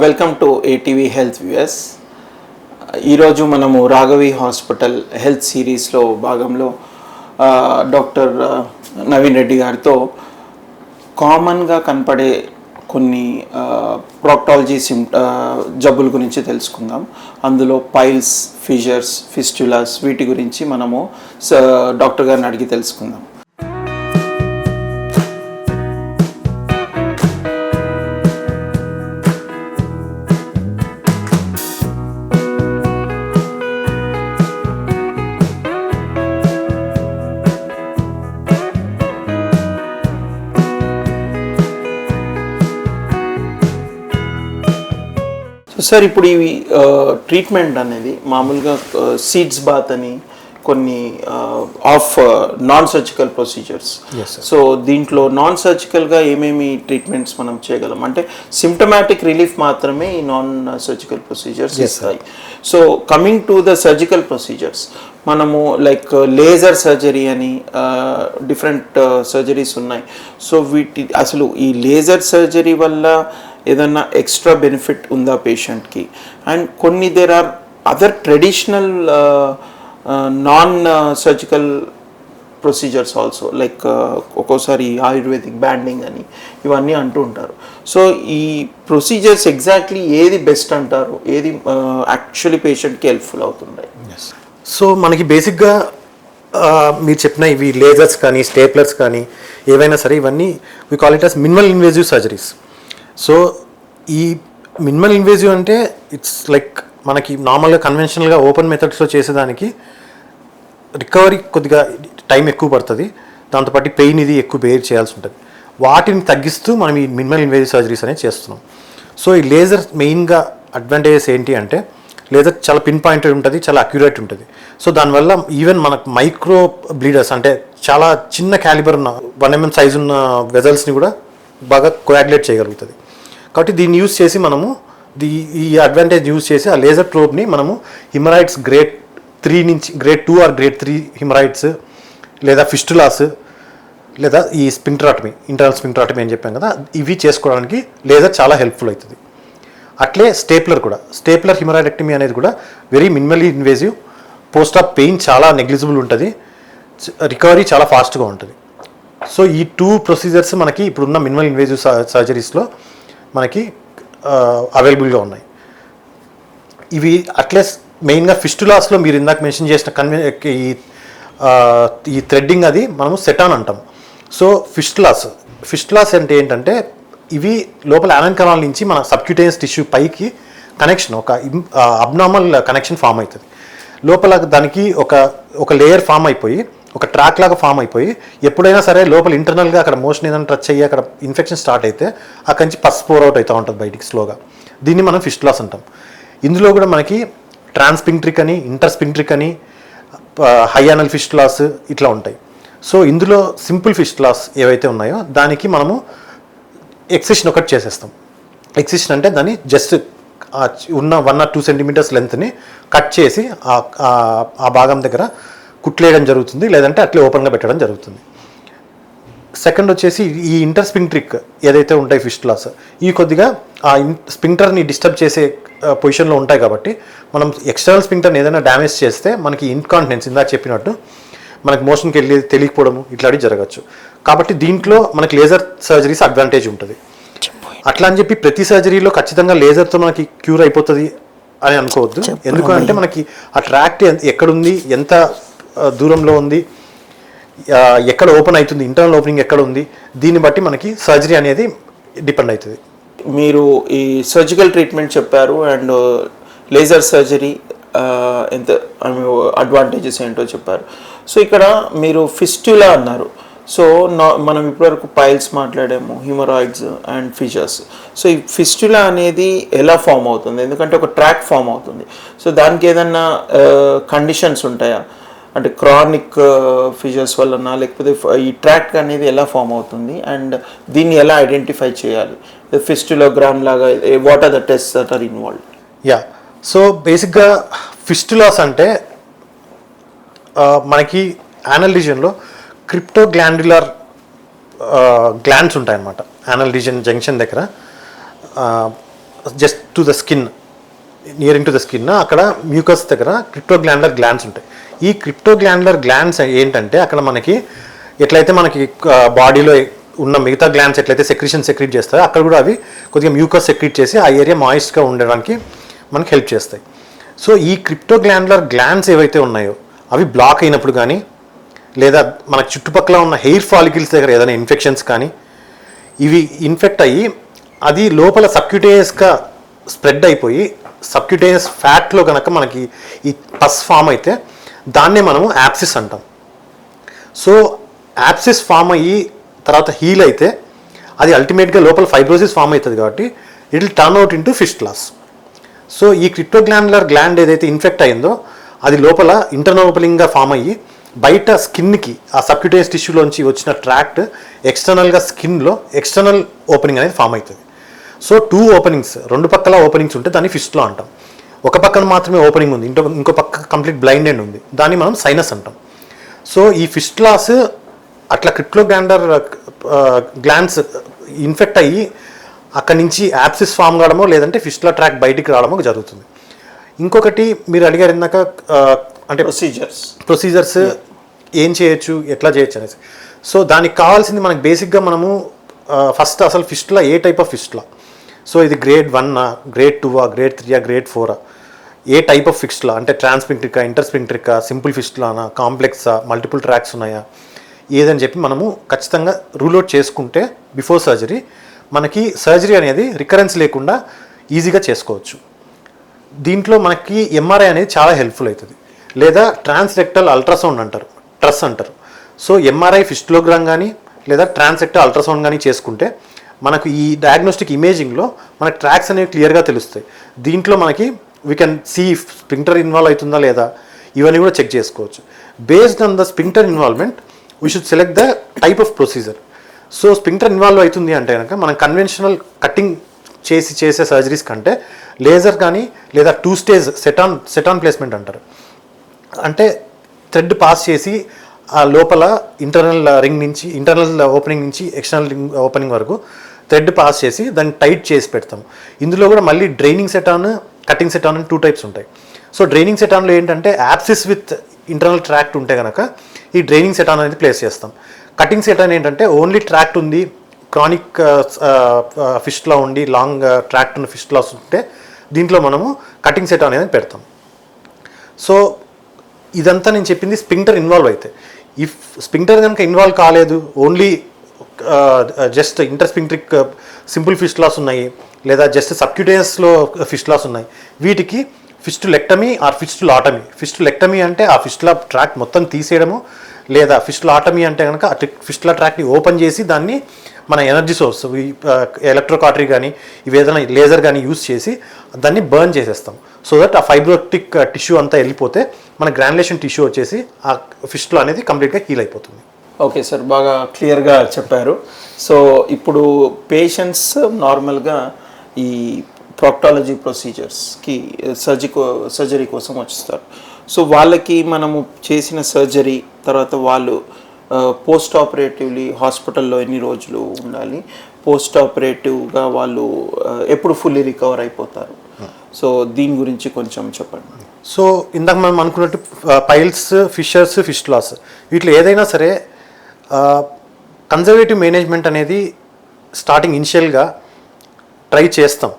Welcome to ATV health viewers. ఈరోజు మనము Raghavi hospital health సిరీస్లో భాగంలో డాక్టర్ నవీన్ రెడ్డి గారితో కామన్గా కనపడే కొన్ని ప్రాక్టాలజీ జబ్బుల గురించి తెలుసుకుందాం. అందులో పైల్స్, ఫిషర్స్, ఫిస్టులాస్ వీటి గురించి మనము డాక్టర్ గారిని అడిగి తెలుసుకుందాం. సార్, ఇప్పుడు ఇవి ట్రీట్మెంట్ అనేది మామూలుగా సీడ్స్ బాత్ అని కొన్ని of non surgical procedures. So దీంట్లో నాన్ సర్జికల్గా ఏమేమి ట్రీట్మెంట్స్ మనం చేయగలం అంటే సిమ్టమాటిక్ రిలీఫ్ మాత్రమే ఈ నాన్ సర్జికల్ ప్రొసీజర్స్ ఇస్తాయి. So coming to the surgical procedures, మనము లైక్ లేజర్ సర్జరీ అని డిఫరెంట్ సర్జరీస్ ఉన్నాయి. సో అసలు ఈ లేజర్ సర్జరీ వల్ల ఏదన్నా ఎక్స్ట్రా బెనిఫిట్ ఉందా పేషెంట్కి? అండ్ కొన్ని there are other traditional non surgical procedures also, like ఒక్కోసారి ఆయుర్వేదిక్ బ్యాండింగ్ అని ఇవన్నీ అంటూ ఉంటారు. సో ఈ ప్రొసీజర్స్ ఎగ్జాక్ట్లీ ఏది బెస్ట్ అంటారు, ఏది యాక్చువల్లీ పేషెంట్కి హెల్ప్ఫుల్ అవుతుంది? సో మనకి బేసిక్గా మీరు చెప్పిన ఇవి లేజర్స్ కానీ స్టేప్లర్స్ కానీ ఏవైనా సరే ఇవన్నీ we call it as minimal invasive surgeries. So ఈ మినిమల్ ఇన్వేజివ్ అంటే ఇట్స్ లైక్ మనకి నార్మల్గా కన్వెన్షనల్గా ఓపెన్ మెథడ్స్లో చేసేదానికి రికవరీ కొద్దిగా టైం ఎక్కువ పడుతుంది, దాంతోపాటు పెయిన్ ఇది ఎక్కువ బేర్ చేయాల్సి ఉంటుంది. వాటిని తగ్గిస్తూ మనం ఈ మినిమల్ ఇన్వేజివ్ సర్జరీస్ అనేది చేస్తున్నాం. సో ఈ లేజర్ మెయిన్గా అడ్వాంటేజెస్ ఏంటి అంటే లేజర్ చాలా పిన్ పాయింట్ ఉంటుంది, చాలా అక్యురేట్ ఉంటుంది. సో దానివల్ల ఈవెన్ మనకు మైక్రో బ్లీడర్స్ అంటే చాలా చిన్న క్యాలిబర్ ఉన్న 1 mm సైజు ఉన్న వెజల్స్ని కూడా బాగా కోయాగులేట్ చేయగలుగుతుంది. కాబట్టి దీన్ని యూజ్ చేసి మనము ఈ అడ్వాంటేజ్ యూజ్ చేసి ఆ లేజర్ ప్రోబ్ని మనము హిమరాయిడ్స్ గ్రేడ్ 3 నుంచి గ్రేడ్ 2 ఆర్ గ్రేడ్ 3 హిమరాయిడ్స్ లేదా ఫిస్టులాస్ లేదా ఈ స్పింక్టరాటమీ, ఇంటర్నల్ స్పింక్టరాటమీ అని చెప్పాం కదా, ఇవి చేసుకోవడానికి లేజర్ చాలా హెల్ప్ఫుల్ అవుతుంది. అట్లే స్టేప్లర్ కూడా, స్టేప్లర్ హిమరాయిడెక్టమీ అనేది కూడా very minimally invasive, post of pain చాలా నెగ్లిజిబుల్ ఉంటుంది, రికవరీ చాలా ఫాస్ట్గా ఉంటుంది. సో ఈ 2 ప్రొసీజర్స్ మనకి ఇప్పుడున్న మినిమల్ ఇన్వేజివ్ సర్జరీస్లో మనకి అవైలబుల్గా ఉన్నాయి. ఇవి అట్లెస్ మెయిన్గా ఫిస్టులాస్లో మీరు ఇందాక మెన్షన్ చేసిన ఈ థ్రెడ్డింగ్ అది మనము సెటాన్ అంటాం. సో ఫిస్టులాస్ అంటే ఏంటంటే ఇవి లోపల యానల్ కెనాల్ నుంచి మన సబ్క్యూటేనియస్ టిష్యూ పైకి కనెక్షన్, ఒక అబ్నార్మల్ కనెక్షన్ ఫామ్ అవుతుంది. లోపల దానికి ఒక లేయర్ ఫామ్ అయిపోయి ఒక ట్రాక్ లాగా ఫామ్ అయిపోయి ఎప్పుడైనా సరే లోపల ఇంటర్నల్గా అక్కడ మోషన్ ఏదైనా టచ్ అయ్యి అక్కడ ఇన్ఫెక్షన్ స్టార్ట్ అయితే అక్కడి నుంచి పస్ పోర్ అవుట్ అవుతూ ఉంటుంది బయటికి స్లోగా. దీన్ని మనం ఫిస్టులాస్ అంటాం. ఇందులో కూడా మనకి ట్రాన్స్పింక్ట్రిక్ అని, ఇంటర్స్పింక్ట్రిక్ అని, హై యానల్ ఫిస్టులాస్ ఇట్లా ఉంటాయి. సో ఇందులో సింపుల్ ఫిస్టులాస్ ఏవైతే ఉన్నాయో దానికి మనము ఎక్సిషన్ ఒకటి చేసేస్తాం. ఎక్సిషన్ అంటే దాన్ని జస్ట్ ఉన్న 1 or 2 centimeters లెంత్ని కట్ చేసి ఆ భాగం దగ్గర కుట్లేయడం జరుగుతుంది, లేదంటే అట్లే ఓపెన్గా పెట్టడం జరుగుతుంది. సెకండ్ వచ్చేసి ఈ ఇంటర్స్పింక్ట్రిక్ ఏదైతే ఉంటాయి ఫిస్టులాస్, ఇవి కొద్దిగా ఆ స్పింక్టర్ని డిస్టర్బ్ చేసే పొజిషన్లో ఉంటాయి. కాబట్టి మనం ఎక్స్టర్నల్ స్పింక్టర్ని ఏదైనా డ్యామేజ్ చేస్తే మనకి ఇన్కాంటినెన్స్ ఇందాక చెప్పినట్టు మనకి మోషన్కి వెళ్ళి తెలియకపోవడము ఇట్లాంటివి జరగచ్చు. కాబట్టి దీంట్లో మనకి లేజర్ సర్జరీస్ అడ్వాంటేజ్ ఉంటుంది. అట్లా అని చెప్పి ప్రతి సర్జరీలో ఖచ్చితంగా లేజర్తో మనకి క్యూర్ అయిపోతుంది అని అనుకోవద్దు. ఎందుకంటే మనకి ఆ ట్రాక్ట్ ఎక్కడుంది, ఎంత దూరంలో ఉంది, ఎక్కడ ఓపెన్ అవుతుంది, ఇంటర్నల్ ఓపెనింగ్ ఎక్కడ ఉంది, దీన్ని బట్టి మనకి సర్జరీ అనేది డిపెండ్ అవుతుంది. మీరు ఈ సర్జికల్ ట్రీట్మెంట్ చెప్పారు అండ్ లేజర్ సర్జరీ ఎంత అడ్వాంటేజెస్ ఏంటో చెప్పారు. సో ఇక్కడ మీరు ఫిస్టులా అన్నారు. సో మనం ఇప్పటివరకు పైల్స్ మాట్లాడాము, హిమరాయిడ్స్ అండ్ ఫిషర్స్. సో ఈ ఫిస్టులా అనేది ఎలా ఫామ్ అవుతుంది? ఎందుకంటే ఒక ట్రాక్ ఫామ్ అవుతుంది. సో దానికి ఏదన్నా కండిషన్స్ ఉంటాయా? అంటే క్రానిక్ ఫిషర్స్ వలన, లేకపోతే ఈ ట్రాక్ అనేది ఎలా ఫామ్ అవుతుంది అండ్ దీన్ని ఎలా ఐడెంటిఫై చేయాలి? ఫిస్టులోగ్రామ్ లాగా what are the test that are involved? Yeah, so బేసిక్గా ఫిస్టులాస్ అంటే మనకి యానల్ రీజియన్లో క్రిప్టోగ్లాండ్యులర్ గ్లాండ్స్ ఉంటాయన్నమాట. యానల్ రీజియన్ జంక్షన్ దగ్గర just to the skin, nearing to the skin, అక్కడ మ్యూకస్ దగ్గర క్రిప్టోగ్లాండర్ గ్లాండ్స్ ఉంటాయి. ఈ క్రిప్టోగ్లాండర్ గ్లాండ్స్ ఏంటంటే అక్కడ మనకి ఎట్లయితే మనకి బాడీలో ఉన్న మిగతా గ్లాండ్స్ ఎట్లయితే సెక్రీట్ చేస్తాయో అక్కడ కూడా అవి కొద్దిగా మ్యూకస్ సెక్రీట్ చేసి ఆ ఏరియా మాయిస్ట్గా ఉండడానికి మనకి హెల్ప్ చేస్తాయి. సో ఈ క్రిప్టోగ్లాండర్ గ్లాండ్స్ ఏవైతే ఉన్నాయో అవి బ్లాక్ అయినప్పుడు కానీ, లేదా మన చుట్టుపక్కల ఉన్న హెయిర్ ఫాలికల్స్ దగ్గర ఏదైనా ఇన్ఫెక్షన్స్ కానీ ఇవి ఇన్ఫెక్ట్ అయ్యి అది లోపల సబ్క్యూటేనియస్గా స్ప్రెడ్ అయిపోయి సబ్క్యూటేనియస్ ఫ్యాట్లో కనుక మనకి ఈ పస్ ఫామ్ అయితే దాన్నే మనము యాప్సిస్ అంటాం. సో యాప్సిస్ ఫామ్ అయ్యి తర్వాత హీల్ అయితే అది అల్టిమేట్గా లోపల ఫైబ్రోసిస్ ఫామ్ అవుతుంది కాబట్టి it will turn out into fistulas. So ఈ క్రిప్టోగ్లాండులర్ గ్లాండ్ ఏదైతే ఇన్ఫెక్ట్ అయిందో అది లోపల ఇంటర్నల్ ఓపెనింగ్గా ఫామ్ అయ్యి బయట స్కిన్కి ఆ సబ్క్యూటేనియస్ టిష్యూలోంచి వచ్చిన ట్రాక్ట్ ఎక్స్టర్నల్గా స్కిన్లో ఎక్స్టర్నల్ ఓపెనింగ్ అనేది ఫామ్ అవుతుంది. సో 2 ఓపెనింగ్స్, 2 పక్కల ఓపెనింగ్స్ ఉంటే దాన్ని ఫిస్టులా అంటాం. ఒక పక్కన మాత్రమే ఓపెనింగ్ ఉంది, ఇంకో పక్క కంప్లీట్ బ్లైండ్ ఎండ్ ఉంది, దాన్ని మనం సైనస్ అంటాం. సో ఈ ఫిస్టులాస్ అట్లా క్రిప్టోగ్లాండర్ గ్లాండ్స్ ఇన్ఫెక్ట్ అయ్యి అక్కడి నుంచి యాప్సిస్ ఫామ్ కావడమో లేదంటే ఫిస్టులా ట్రాక్ బయటికి రావడమో జరుగుతుంది. ఇంకొకటి మీరు అడిగారు ఇందాక అంటే ప్రొసీజర్స్ ఏం చేయొచ్చు, ఎట్లా చేయొచ్చు అనేసి. సో దానికి కావాల్సింది మనకి బేసిక్గా మనము ఫస్ట్ అసలు ఫిస్టులా ఏ టైప్ ఆఫ్ ఫిస్టులా, సో ఇది గ్రేడ్ 1, గ్రేడ్ 2, గ్రేడ్ 3, గ్రేడ్ 4, ఏ టైప్ ఆఫ్ ఫిస్టులా అంటే ట్రాన్స్పింట్రికా, ఇంటర్స్పింట్రికా, సింపుల్ ఫిస్టులానా, కాంప్లెక్సా, మల్టిపుల్ ట్రాక్స్ ఉన్నాయా, ఏదని చెప్పి మనము ఖచ్చితంగా రూల్ అవుట్ చేసుకుంటే బిఫోర్ సర్జరీ మనకి సర్జరీ అనేది రికరెన్స్ లేకుండా ఈజీగా చేసుకోవచ్చు. దీంట్లో మనకి ఎంఆర్ఐ అనేది చాలా హెల్ప్ఫుల్ అవుతుంది, లేదా ట్రాన్స్రెక్టల్ అల్ట్రాసౌండ్ అంటారు, ట్రస్ అంటారు. సో ఎంఆర్ఐ ఫిస్టులోగ్రామ్ కానీ లేదా ట్రాన్స్రెక్టల్ అల్ట్రాసౌండ్ కానీ చేసుకుంటే మనకు ఈ డయాగ్నోస్టిక్ ఇమేజింగ్లో మనకి ట్రాక్స్ అనేవి క్లియర్గా తెలుస్తాయి. దీంట్లో మనకి we can see sphincter involve అవుతుందా లేదా ఇవన్నీ కూడా చెక్ చేసుకోవచ్చు. Based on the sphincter involvement we should select the type of procedure. So sphincter involve అవుతుంది అంటే కనుక మనం కన్వెన్షనల్ కటింగ్ చేసే సర్జరీస్ కంటే లేజర్ కానీ లేదా 2 స్టేజ్ సెటాన్ ప్లేస్మెంట్ అంటారు. అంటే థ్రెడ్ పాస్ చేసి ఆ లోపల ఇంటర్నల్ రింగ్ నుంచి ఇంటర్నల్ ఓపెనింగ్ నుంచి ఎక్స్టర్నల్ రింగ్ ఓపెనింగ్ వరకు థ్రెడ్ పాస్ చేసి దాన్ని టైట్ చేసి పెడతాం. ఇందులో కూడా మళ్ళీ డ్రైనింగ్ సెటాన్, కటింగ్ సెటాన్ అని 2 టైప్స్ ఉంటాయి. సో డ్రైనింగ్ సెటాన్లో ఏంటంటే యాప్సిస్ విత్ ఇంటర్నల్ ట్రాక్ట్ ఉంటే కనుక ఈ డ్రైనింగ్ సెటాన్ అనేది ప్లేస్ చేస్తాం. కటింగ్ సెటాన్ ఏంటంటే ఓన్లీ ట్రాక్ట్ ఉంది, క్రానిక్ ఫిస్టులా ఉండి లాంగ్ ట్రాక్ట్ ఉన్న ఫిస్టులాస్ ఉంటే దీంట్లో మనము కటింగ్ సెటాన్ అనేది పెడతాం. సో ఇదంతా నేను చెప్పింది స్పింక్టర్ ఇన్వాల్వ్ అయితే. ఇఫ్ స్పింక్టర్ కనుక ఇన్వాల్వ్ కాలేదు, ఓన్లీ జస్ట్ ఇంటర్స్పింక్ట్రిక్ సింపుల్ ఫిస్టులాస్ ఉన్నాయి లేదా జస్ట్ సబ్క్యూటేనియస్లో ఫిస్టులాస్ ఉన్నాయి, వీటికి ఫిస్టులెక్టమీ ఆర్ ఫిస్టులాటమీ. ఫిస్టులెక్టమీ అంటే ఆ ఫిస్టులా ట్రాక్ మొత్తం తీసేయడము, లేదా ఫిస్టులాటమీ అంటే కనుక ఫిస్టులా ట్రాక్ని ఓపెన్ చేసి దాన్ని మన ఎనర్జీ సోర్స్ ఎలక్ట్రోకాటరీ కానీ ఇవి ఏదైనా లేజర్ కానీ యూస్ చేసి దాన్ని బర్న్ చేసేస్తాం. సో దట్ ఆ ఫైబ్రోటిక్ టిష్యూ అంతా వెళ్ళిపోతే మన గ్రాన్యులేషన్ టిష్యూ వచ్చేసి ఆ ఫిస్టులా అనేది కంప్లీట్గా హీల్ అయిపోతుంది. ఓకే సార్, బాగా క్లియర్గా చెప్పారు. సో ఇప్పుడు పేషెంట్స్ నార్మల్గా ఈ ప్రాక్టాలజీ ప్రొసీజర్స్కి సర్జరీ కోసం వస్తారు. సో వాళ్ళకి మనము చేసిన సర్జరీ తర్వాత వాళ్ళు పోస్ట్ ఆపరేటివ్లీ హాస్పిటల్లో ఎన్ని రోజులు ఉండాలి, పోస్ట్ ఆపరేటివ్గా వాళ్ళు ఎప్పుడు ఫుల్లీ రికవర్ అయిపోతారు, సో దీని గురించి కొంచెం చెప్పండి. సో ఇందాక మనం అనుకున్నట్టు పైల్స్, ఫిషర్స్, ఫిస్టులాస్ వీటిలో ఏదైనా సరే కన్జర్వేటివ్ మేనేజ్మెంట్ అనేది స్టార్టింగ్ ఇనిషియల్గా ట్రై చేస్తాం.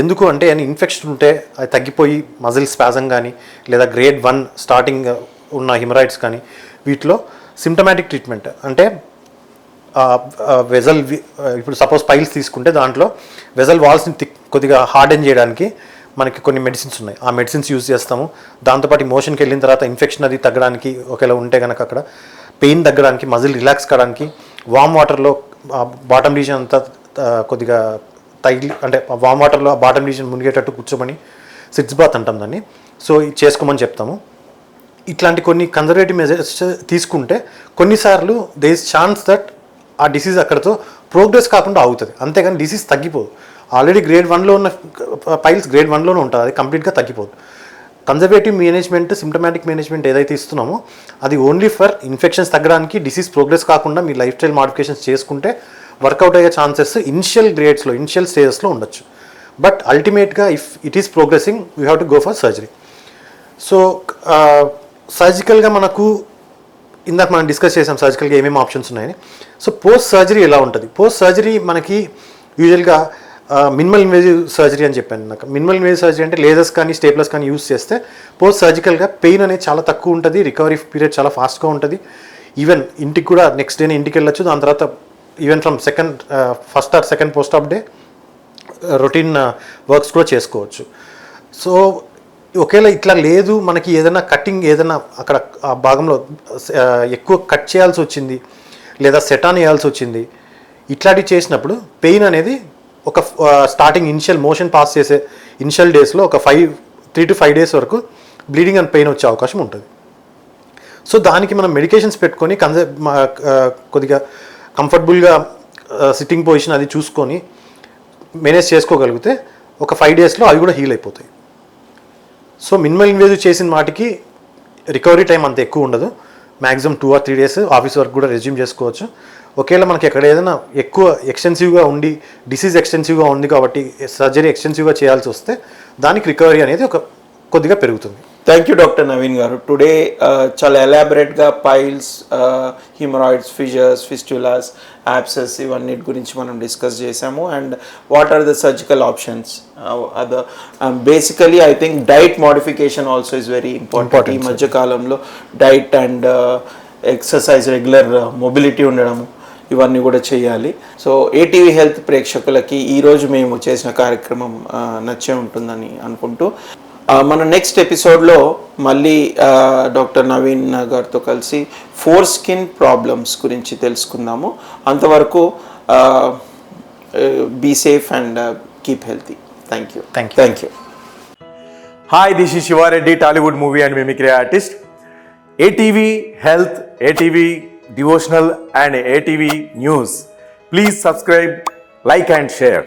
ఎందుకు అంటే ఇన్ఫెక్షన్ ఉంటే అది తగ్గిపోయి మజిల్ స్పాజం కానీ లేదా గ్రేడ్ 1 స్టార్టింగ్ ఉన్న హిమరాయిడ్స్ కానీ వీటిలో సిమ్టమాటిక్ ట్రీట్మెంట్ అంటే వెజల్, ఇప్పుడు సపోజ్ పైల్స్ తీసుకుంటే దాంట్లో వెజల్ వాల్స్ని కొద్దిగా హార్డెన్ చేయడానికి మనకి కొన్ని మెడిసిన్స్ ఉన్నాయి, ఆ మెడిసిన్స్ యూజ్ చేస్తాము. దాంతోపాటు మోషన్కి వెళ్ళిన తర్వాత ఇన్ఫెక్షన్ అది తగ్గడానికి, ఒకవేళ ఉంటే కనుక అక్కడ పెయిన్ తగ్గడానికి, మజిల్ రిలాక్స్ కావడానికి వామ్ వాటర్లో బాటమ్ రీజన్ అంతా కొద్దిగా అంటే వామ్ వాటర్లో బాటమ్ రీజన్ మునిగేటట్టు కూర్చోమని సిట్స్ బాత్ అంటాం దాన్ని. సో చేసుకోమని చెప్తాము. ఇట్లాంటి కొన్ని కన్జర్వేటివ్ మెజర్స్ తీసుకుంటే కొన్నిసార్లు దే ఇస్ ఛాన్స్ దట్ ఆ డిసీజ్ అక్కడతో ప్రోగ్రెస్ కాకుండా అవుతుంది, అంతేగాని డిసీజ్ తగ్గిపోదు. ఆల్రెడీ గ్రేడ్ 1లో ఉన్న పైల్స్ గ్రేడ్ 1లోనే ఉంటుంది, అది కంప్లీట్గా తగ్గిపోదు. కన్జర్వేటివ్ మేనేజ్మెంట్, సిమ్టమాటిక్ మేనేజ్మెంట్ ఏదైతే ఇస్తున్నామో అది ఓన్లీ ఫర్ ఇన్ఫెక్షన్స్ తగ్గడానికి, డిసీజ్ ప్రోగ్రెస్ కాకుండా మీ లైఫ్ స్టైల్ మాడిఫికేషన్స్ చేసుకుంటే వర్కౌట్ అయ్యే ఛాన్సెస్ ఇనిషియల్ స్టేజెస్లో ఉండొచ్చు. బట్ అల్టిమేట్గా if it is progressing we have to go for surgery. So సర్జికల్గా మనకు ఇందాక మనం డిస్కస్ చేసాం సర్జికల్గా ఏమేమి ఆప్షన్స్ ఉన్నాయని. సో పోస్ట్ సర్జరీ ఎలా ఉంటుంది? పోస్ట్ సర్జరీ మనకి యూజువల్గా మినిమల్ ఇన్వేజివ్ సర్జరీ అని చెప్పాను. నాకు మినిమల్ ఇన్వేజివ్ సర్జరీ అంటే లేజర్స్ కానీ స్టేప్లర్స్ కానీ యూస్ చేస్తే పోస్ట్ సర్జికల్గా పెయిన్ అనేది చాలా తక్కువ ఉంటుంది, రికవరీ పీరియడ్ చాలా ఫాస్ట్గా ఉంటుంది. ఈవెన్ ఇంటికి కూడా నెక్స్ట్ డేనే ఇంటికి వెళ్ళొచ్చు. దాని తర్వాత even from first or second post op day routine works కూడా చేసుకోవచ్చు. సో ఒకవేళ ఇట్లా లేదు, మనకి ఏదైనా కటింగ్ ఏదైనా అక్కడ ఆ భాగంలో ఎక్కువ కట్ చేయాల్సి వచ్చింది లేదా సెటాన్ వేయాల్సి వచ్చింది, ఇట్లాంటివి చేసినప్పుడు పెయిన్ అనేది ఒక స్టార్టింగ్ ఇనిషియల్ మోషన్ పాస్ చేసే ఇనిషియల్ డేస్లో ఒక 3 to 5 days వరకు బ్లీడింగ్ అండ్ పెయిన్ వచ్చే అవకాశం ఉంటుంది. సో దానికి మనం మెడికేషన్స్ పెట్టుకొని కొద్దిగా కంఫర్టబుల్గా సిట్టింగ్ పొజిషన్ అది చూసుకొని మేనేజ్ చేసుకోగలిగితే ఒక 5 daysలో అవి కూడా హీల్ అయిపోతాయి. సో మినిమల్ ఇన్వేజివ్ చేసిన వాటికి రికవరీ టైం అంత ఎక్కువ ఉండదు. Maximum 2 or 3 days office work కూడా రెజ్యూమ్ చేసుకోవచ్చు. ఒకవేళ మనకి ఎక్కడ ఏదైనా ఎక్కువ ఎక్స్టెన్సివ్గా ఉండి డిసీజ్ ఎక్స్టెన్సివ్గా ఉంది కాబట్టి సర్జరీ ఎక్స్టెన్సివ్గా చేయాల్సి వస్తే దానికి రికవరీ అనేది కొద్దిగా పెరుగుతుంది. Thank you doctor Naveen garu. Today చాలా ఎలాబరేట్గా piles, haemorrhoids, fissures, fistulas, abscesses ఇవన్నిటి గురించి మనం డిస్కస్ చేసాము. And what are the surgical options? Basically I think diet modification also is very important. ఈ మధ్యకాలంలో diet and exercise, regular mobility ఉండడము, ఇవన్నీ కూడా చేయాలి. సో ఏటీవీ హెల్త్ ప్రేక్షకులకి ఈరోజు మేము చేసిన కార్యక్రమం నచ్చే ఉంటుందని అనుకుంటూ మన నెక్స్ట్ ఎపిసోడ్లో మళ్ళీ డాక్టర్ నవీన్ గారితో కలిసి ఫోర్ స్కిన్ ప్రాబ్లమ్స్ గురించి తెలుసుకుందాము. అంతవరకు be safe and keep healthy. Thank you. Thank you. Hi, this is Shiva Reddy, Tollywood movie and mimicry artist. ATV Health, ATV Devotional and ATV News. Please subscribe, like and share.